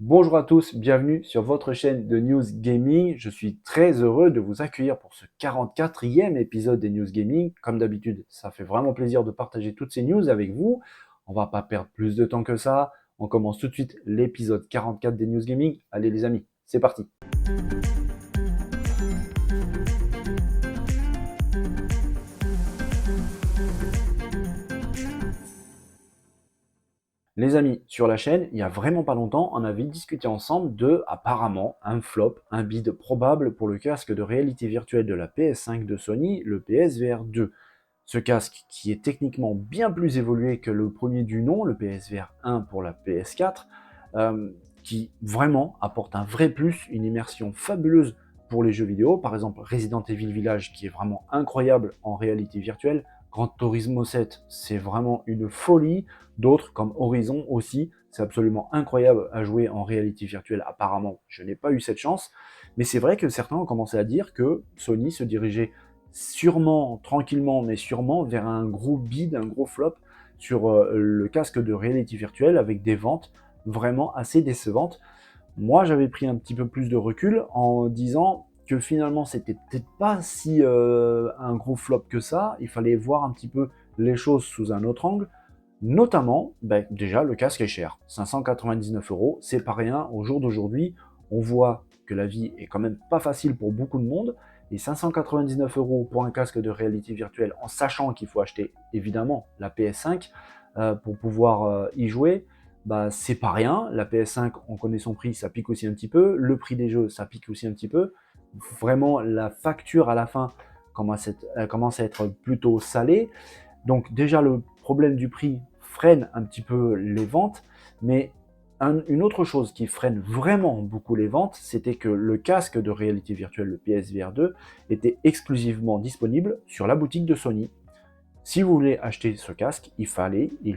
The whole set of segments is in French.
Bonjour à tous, bienvenue sur votre chaîne de News Gaming. Je suis très heureux de vous accueillir pour ce 44e épisode des News Gaming. Comme d'habitude, ça fait vraiment plaisir de partager toutes ces news avec vous. On va pas perdre plus de temps que ça. On commence tout de suite l'épisode 44 des News Gaming. Allez les amis, c'est parti. Les amis, sur la chaîne, il y a vraiment pas longtemps, on avait discuté ensemble de, apparemment, un flop, un bid probable pour le casque de réalité virtuelle de la PS5 de Sony, le PSVR 2. Ce casque, qui est techniquement bien plus évolué que le premier du nom, le PSVR 1 pour la PS4, qui vraiment apporte un vrai plus, une immersion fabuleuse pour les jeux vidéo. Par exemple, Resident Evil Village, qui est vraiment incroyable en réalité virtuelle. Gran Turismo 7, c'est vraiment une folie. D'autres, comme Horizon aussi, c'est absolument incroyable à jouer en réalité virtuelle. Apparemment, je n'ai pas eu cette chance. Mais c'est vrai que certains ont commencé à dire que Sony se dirigeait sûrement, tranquillement, mais sûrement, vers un gros bid, un gros flop sur le casque de réalité virtuelle avec des ventes vraiment assez décevantes. Moi, j'avais pris un petit peu plus de recul en disant que finalement, c'était peut-être pas si un gros flop que ça. Il fallait voir un petit peu les choses sous un autre angle. Notamment, déjà, le casque est cher. 599 euros, c'est pas rien. Au jour d'aujourd'hui, on voit que la vie est quand même pas facile pour beaucoup de monde. Et 599 euros pour un casque de réalité virtuelle, en sachant qu'il faut acheter évidemment la PS5 pour pouvoir y jouer, c'est pas rien. La PS5, on connaît son prix, ça pique aussi un petit peu. Le prix des jeux, ça pique aussi un petit peu. Vraiment, la facture à la fin commence à être plutôt salée. Donc déjà, le problème du prix freine un petit peu les ventes, mais une autre chose qui freine vraiment beaucoup les ventes, c'était que le casque de réalité virtuelle, le PSVR 2, était exclusivement disponible sur la boutique de Sony. Si vous voulez acheter ce casque, il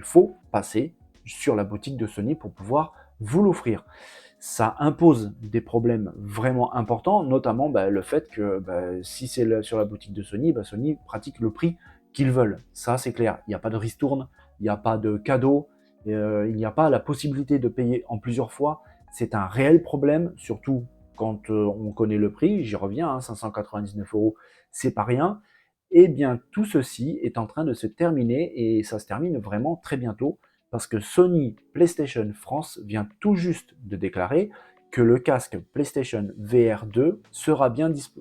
faut passer sur la boutique de Sony pour pouvoir vous l'offrir. Ça impose des problèmes vraiment importants, notamment le fait que si c'est sur la boutique de Sony, Sony pratique le prix qu'ils veulent. Ça, c'est clair. Il n'y a pas de ristourne, il n'y a pas de cadeau, il n'y a pas la possibilité de payer en plusieurs fois. C'est un réel problème, surtout quand on connaît le prix. J'y reviens, 599 euros, c'est pas rien. Eh bien, tout ceci est en train de se terminer et ça se termine vraiment très bientôt parce que Sony PlayStation France vient tout juste de déclarer que le casque PlayStation VR 2 sera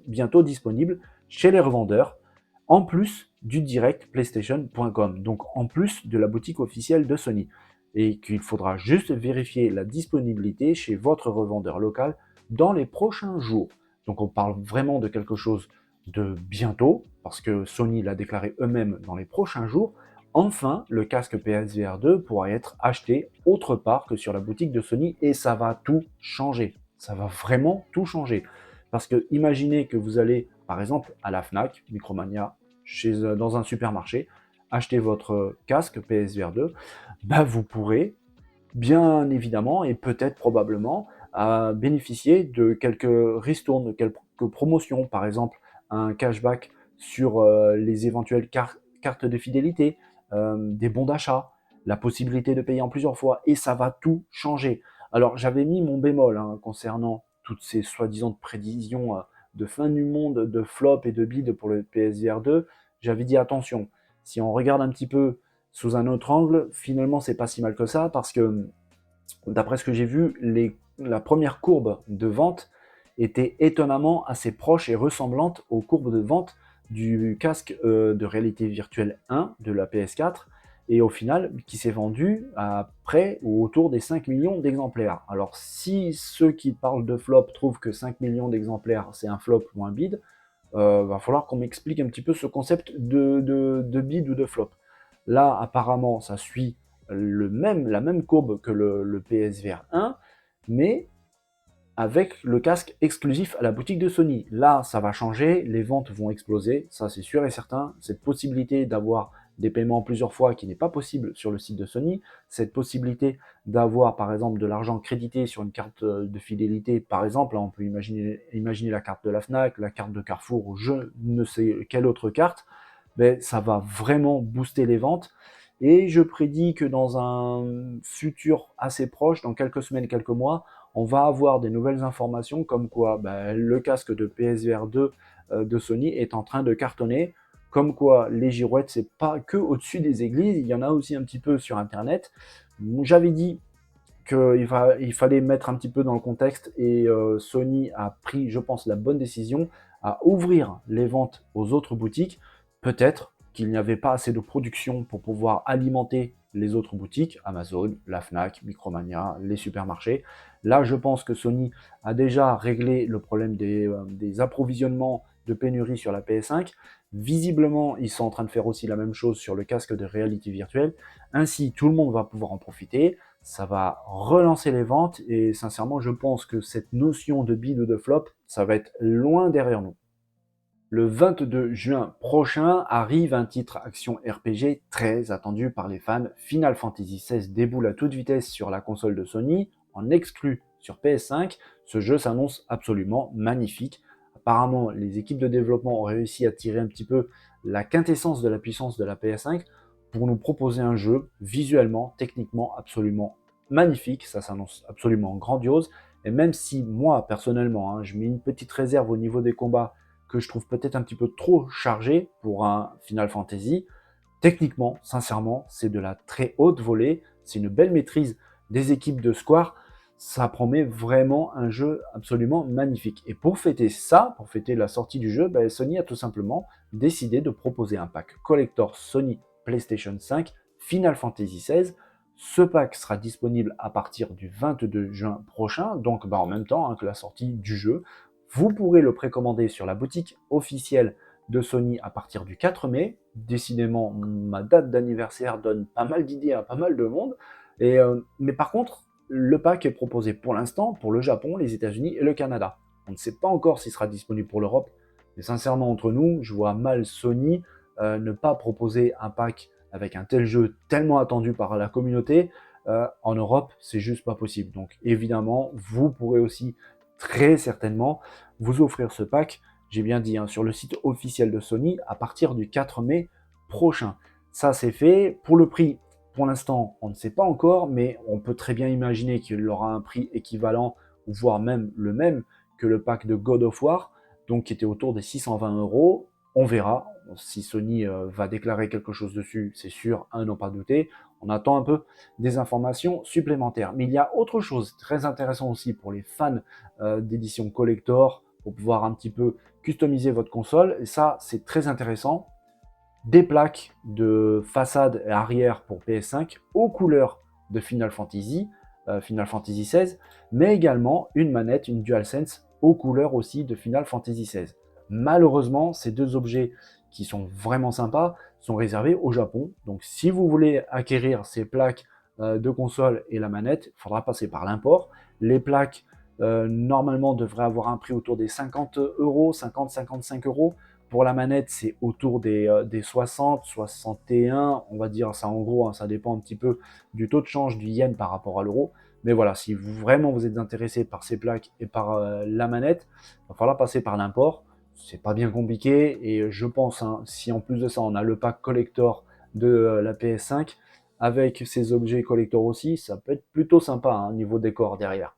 bientôt disponible chez les revendeurs, en plus du direct PlayStation.com, donc en plus de la boutique officielle de Sony, et qu'il faudra juste vérifier la disponibilité chez votre revendeur local dans les prochains jours. Donc on parle vraiment de quelque chose de bientôt, parce que Sony l'a déclaré eux-mêmes dans les prochains jours. Enfin, le casque PSVR 2 pourra être acheté autre part que sur la boutique de Sony et ça va tout changer. Ça va vraiment tout changer. Parce que imaginez que vous allez, par exemple, à la Fnac, Micromania, dans un supermarché, acheter votre casque PSVR 2, vous pourrez bien évidemment et peut-être probablement à bénéficier de quelques ristournes, de quelques promotions, par exemple un cashback sur les éventuelles cartes de fidélité, des bons d'achat, la possibilité de payer en plusieurs fois, et ça va tout changer. Alors j'avais mis mon bémol concernant toutes ces soi-disant prévisions de fin du monde, de flop et de bid pour le PSVR 2. J'avais dit attention, si on regarde un petit peu sous un autre angle, finalement, c'est pas si mal que ça parce que, d'après ce que j'ai vu, la première courbe de vente était étonnamment assez proche et ressemblante aux courbes de vente du casque de réalité virtuelle 1 de la PS4 et au final qui s'est vendu à près ou autour des 5 millions d'exemplaires. Alors si ceux qui parlent de flop trouvent que 5 millions d'exemplaires c'est un flop ou un bid, va falloir qu'on m'explique un petit peu ce concept de bid ou de flop. Là, apparemment, ça suit la même courbe que le PSVR 1, mais avec le casque exclusif à la boutique de Sony. Là, ça va changer, les ventes vont exploser, ça c'est sûr et certain. Cette possibilité d'avoir des paiements plusieurs fois qui n'est pas possible sur le site de Sony, cette possibilité d'avoir par exemple de l'argent crédité sur une carte de fidélité, par exemple, on peut imaginer la carte de la Fnac, la carte de Carrefour ou je ne sais quelle autre carte, ça va vraiment booster les ventes. Et je prédis que dans un futur assez proche, dans quelques semaines, quelques mois, on va avoir des nouvelles informations comme quoi le casque de PSVR 2 de Sony est en train de cartonner, comme quoi les girouettes, c'est pas que au-dessus des églises, il y en a aussi un petit peu sur Internet. J'avais dit qu'il fallait mettre un petit peu dans le contexte et Sony a pris, je pense, la bonne décision à ouvrir les ventes aux autres boutiques. Peut-être qu'il n'y avait pas assez de production pour pouvoir alimenter les autres boutiques, Amazon, la Fnac, Micromania, les supermarchés. Là, je pense que Sony a déjà réglé le problème des approvisionnements de pénurie sur la PS5. Visiblement, ils sont en train de faire aussi la même chose sur le casque de réalité virtuelle. Ainsi, tout le monde va pouvoir en profiter. Ça va relancer les ventes et sincèrement, je pense que cette notion de bid ou de flop, ça va être loin derrière nous. Le 22 juin prochain arrive un titre action RPG très attendu par les fans. Final Fantasy XVI déboule à toute vitesse sur la console de Sony, en exclu sur PS5. Ce jeu s'annonce absolument magnifique. Apparemment, les équipes de développement ont réussi à tirer un petit peu la quintessence de la puissance de la PS5 pour nous proposer un jeu visuellement, techniquement absolument magnifique. Ça s'annonce absolument grandiose. Et même si moi, personnellement, je mets une petite réserve au niveau des combats que je trouve peut-être un petit peu trop chargé pour un Final Fantasy. Techniquement, sincèrement, c'est de la très haute volée, c'est une belle maîtrise des équipes de Square, ça promet vraiment un jeu absolument magnifique. Et pour fêter ça, pour fêter la sortie du jeu, Sony a tout simplement décidé de proposer un pack collector Sony PlayStation 5 Final Fantasy XVI. Ce pack sera disponible à partir du 22 juin prochain, donc en même temps que la sortie du jeu. Vous pourrez le précommander sur la boutique officielle de Sony à partir du 4 mai. Décidément, ma date d'anniversaire donne pas mal d'idées à pas mal de monde. Mais par contre, le pack est proposé pour l'instant pour le Japon, les États-Unis et le Canada. On ne sait pas encore s'il sera disponible pour l'Europe, mais sincèrement, entre nous, je vois mal Sony ne pas proposer un pack avec un tel jeu tellement attendu par la communauté. En Europe, c'est juste pas possible. Donc évidemment, vous pourrez aussi très certainement vous offrir ce pack, j'ai bien dit, sur le site officiel de Sony à partir du 4 mai prochain. Ça, c'est fait. Pour le prix, pour l'instant, on ne sait pas encore, mais on peut très bien imaginer qu'il aura un prix équivalent, voire même le même que le pack de God of War, donc qui était autour des 620 euros. On verra. Si Sony va déclarer quelque chose dessus, c'est sûr, à n'en pas douter. On attend un peu des informations supplémentaires. Mais il y a autre chose très intéressant aussi pour les fans d'édition collector, pour pouvoir un petit peu customiser votre console. Et ça, c'est très intéressant. Des plaques de façade et arrière pour PS5 aux couleurs de Final Fantasy XVI, mais également une manette, une DualSense aux couleurs aussi de Final Fantasy XVI. Malheureusement, ces deux objets qui sont vraiment sympas sont réservés au Japon. Donc si vous voulez acquérir ces plaques de console et la manette, il faudra passer par l'import. Les plaques normalement devraient avoir un prix autour des 50 euros, 50-55 euros. Pour la manette, c'est autour des 60, 61, on va dire ça en gros, ça dépend un petit peu du taux de change du yen par rapport à l'euro. Mais voilà, si vraiment vous êtes intéressé par ces plaques et par la manette, il va falloir passer par l'import. C'est pas bien compliqué et je pense, si en plus de ça on a le pack collector de la PS5 avec ces objets collector aussi, ça peut être plutôt sympa niveau décor derrière.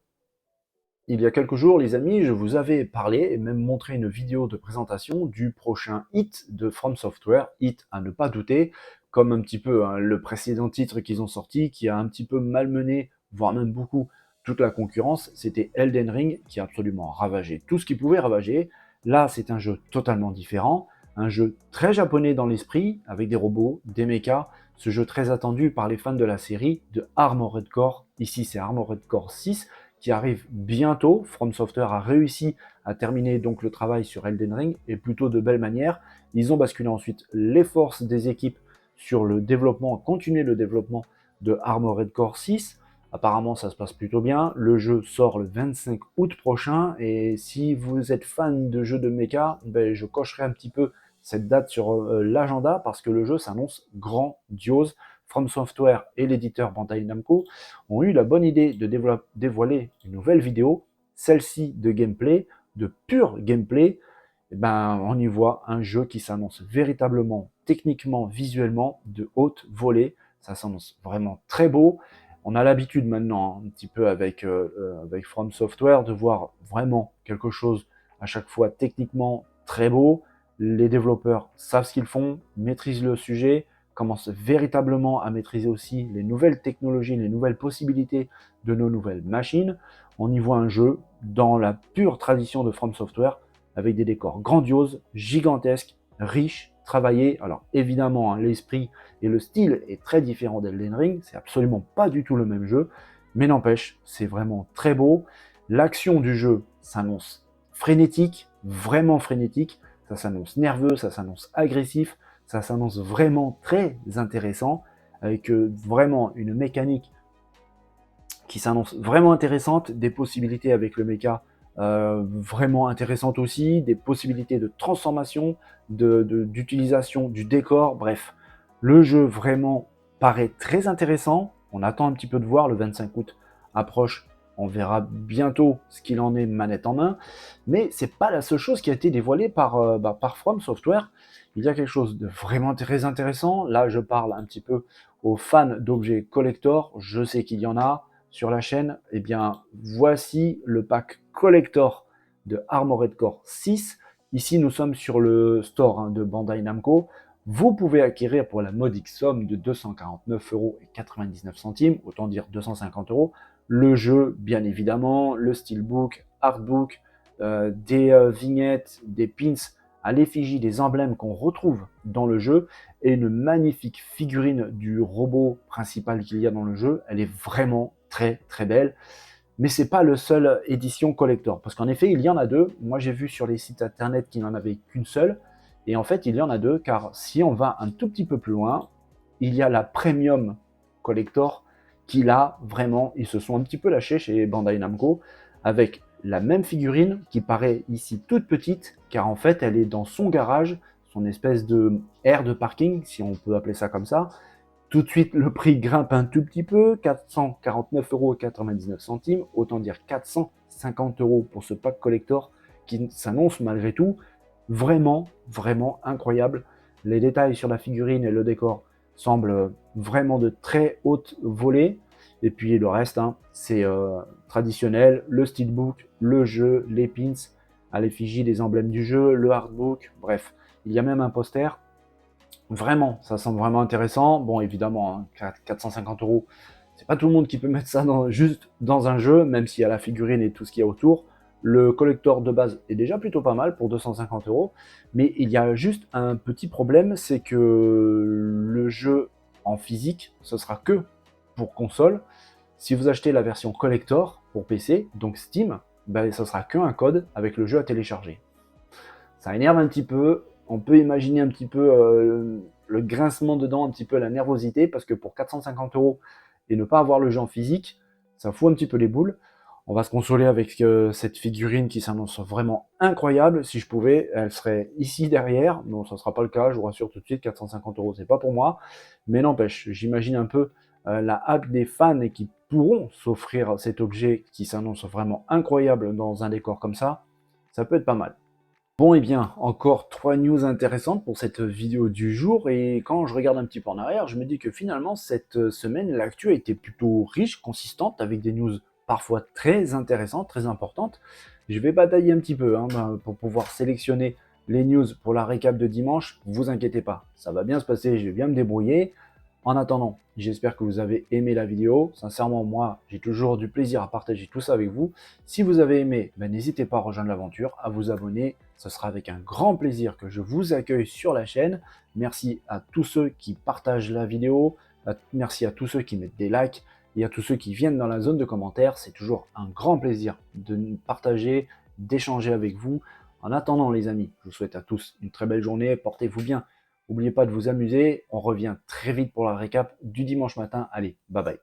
Il y a quelques jours, les amis, je vous avais parlé et même montré une vidéo de présentation du prochain hit de From Software, hit à ne pas douter, comme un petit peu le précédent titre qu'ils ont sorti, qui a un petit peu malmené, voire même beaucoup, toute la concurrence, c'était Elden Ring, qui a absolument ravagé tout ce qu'il pouvait ravager. Là, c'est un jeu totalement différent, un jeu très japonais dans l'esprit, avec des robots, des mechas, ce jeu très attendu par les fans de la série de Armored Core, ici c'est Armored Core 6, qui arrive bientôt. From Software a réussi à terminer donc le travail sur Elden Ring et plutôt de belle manière. Ils ont basculé ensuite les forces des équipes sur le développement, continuer le développement de Armored Core 6. Apparemment, ça se passe plutôt bien. Le jeu sort le 25 août prochain et si vous êtes fan de jeux de mecha, je cocherai un petit peu cette date sur l'agenda parce que le jeu s'annonce grandiose. From Software et l'éditeur Bandai Namco ont eu la bonne idée de dévoiler une nouvelle vidéo, celle-ci de gameplay, de pur gameplay. On y voit un jeu qui s'annonce véritablement, techniquement, visuellement, de haute volée. Ça s'annonce vraiment très beau. On a l'habitude maintenant, un petit peu avec From Software, de voir vraiment quelque chose à chaque fois techniquement très beau. Les développeurs savent ce qu'ils font, maîtrisent le sujet, commencent véritablement à maîtriser aussi les nouvelles technologies, les nouvelles possibilités de nos nouvelles machines. On y voit un jeu dans la pure tradition de From Software, avec des décors grandioses, gigantesques, riches, travaillés. Alors évidemment, hein, l'esprit et le style est très différent d'Elden Ring, c'est absolument pas du tout le même jeu, mais n'empêche, c'est vraiment très beau. L'action du jeu s'annonce frénétique, vraiment frénétique, ça s'annonce nerveux, ça s'annonce agressif, ça s'annonce vraiment très intéressant, avec vraiment une mécanique qui s'annonce vraiment intéressante, des possibilités avec le mecha vraiment intéressantes aussi, des possibilités de transformation, d'utilisation du décor, bref. Le jeu vraiment paraît très intéressant, on attend un petit peu de voir, le 25 août approche, on verra bientôt ce qu'il en est manette en main, mais c'est pas la seule chose qui a été dévoilée par From Software. Il y a quelque chose de vraiment très intéressant, là je parle un petit peu aux fans d'objets collector, je sais qu'il y en a, sur la chaîne, eh bien, voici le pack collector de Armored Core 6. Ici, nous sommes sur le store de Bandai Namco. Vous pouvez acquérir pour la modique somme de 249,99 €, autant dire 250 €, le jeu, bien évidemment, le steelbook, artbook, des vignettes, des pins à l'effigie des emblèmes qu'on retrouve dans le jeu et une magnifique figurine du robot principal qu'il y a dans le jeu. Elle est vraiment très très belle, mais c'est pas le seul édition collector, parce qu'en effet il y en a deux. Moi j'ai vu sur les sites internet qu'il n'en avait qu'une seule, et en fait il y en a deux, car si on va un tout petit peu plus loin, il y a la premium collector, qui là vraiment ils se sont un petit peu lâchés chez Bandai Namco, avec la même figurine qui paraît ici toute petite, car en fait elle est dans son garage, son espèce de aire de parking, si on peut appeler ça comme ça. Tout de suite, le prix grimpe un tout petit peu, 449,99 €, autant dire 450 € pour ce pack collector qui s'annonce malgré tout vraiment, vraiment incroyable. Les détails sur la figurine et le décor semblent vraiment de très haute volée. Et puis le reste, hein, c'est traditionnel, le steelbook, le jeu, les pins à l'effigie des emblèmes du jeu, le artbook, bref. Il y a même un poster. Vraiment, ça semble vraiment intéressant. Bon, évidemment, hein, 450 €, c'est pas tout le monde qui peut mettre ça juste dans un jeu, même s'il y a la figurine et tout ce qu'il y a autour. Le collector de base est déjà plutôt pas mal pour 250 €, mais il y a juste un petit problème, c'est que le jeu en physique, ce sera que pour console. Si vous achetez la version collector pour PC, donc Steam, ben, ce sera qu'un code avec le jeu à télécharger. Ça énerve un petit peu, on peut imaginer un petit peu le grincement dedans, un petit peu la nervosité, parce que pour 450 € et ne pas avoir le jeu en physique, ça fout un petit peu les boules. On va se consoler avec cette figurine qui s'annonce vraiment incroyable. Si je pouvais, elle serait ici derrière. Non, ça ne sera pas le cas, je vous rassure tout de suite, 450 €, c'est pas pour moi. Mais n'empêche, j'imagine un peu la hype des fans et qui pourront s'offrir cet objet qui s'annonce vraiment incroyable dans un décor comme ça. Ça peut être pas mal. Bon, et bien, encore 3 news intéressantes pour cette vidéo du jour, et quand je regarde un petit peu en arrière, je me dis que finalement cette semaine, l'actu a été plutôt riche, consistante, avec des news parfois très intéressantes, très importantes. Je vais batailler un petit peu hein, pour pouvoir sélectionner les news pour la récap de dimanche. Vous inquiétez pas, ça va bien se passer, je vais bien me débrouiller. En attendant, j'espère que vous avez aimé la vidéo. Sincèrement, moi, j'ai toujours du plaisir à partager tout ça avec vous. Si vous avez aimé, ben, n'hésitez pas à rejoindre l'aventure, à vous abonner. Ce sera avec un grand plaisir que je vous accueille sur la chaîne. Merci à tous ceux qui partagent la vidéo. Merci à tous ceux qui mettent des likes et à tous ceux qui viennent dans la zone de commentaires. C'est toujours un grand plaisir de partager, d'échanger avec vous. En attendant, les amis, je vous souhaite à tous une très belle journée. Portez-vous bien. N'oubliez pas de vous amuser. On revient très vite pour la récap du dimanche matin. Allez, bye bye.